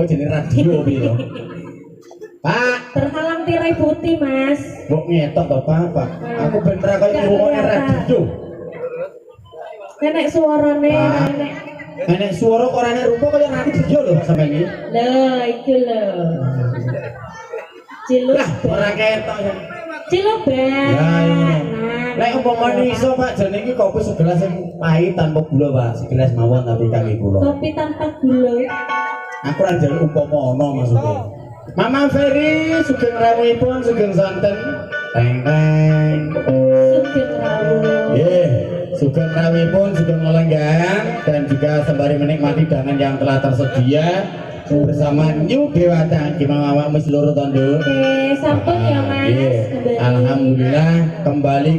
Jadi radio gitu. Pak, terhalang tirai putih, Mas. Mbok ngetok to, Pak. Aku bener kaya ngomongnya radio. Nenek suarane, nenek. Nenek suara kok nenek rupa kaya radio lho Pak sampeyan iki. Lho, iku lho. Ciluk. Lah, ora ketok ya. Ciluk, Bang. Lah, nek umpama iso Pak jane iki kopi segelas sing pahit tanpa gula, Pak. Segelas mawon tapi kangge kula. Kopi tanpa gula. Aku ra jane umpama ana maksudnya. Mama Ferry sugeng rawuhipun sugeng santen. Teng teng. Sugeng rawuh. Nggih, sugeng rawuhipun sugeng lelenggan dan juga sembari menikmati hidangan yang telah tersedia bersama New Dewata gimana awak wis loro tondo. Oke, sampun ya Mas. Nggih. Kembali. Alhamdulillah kembali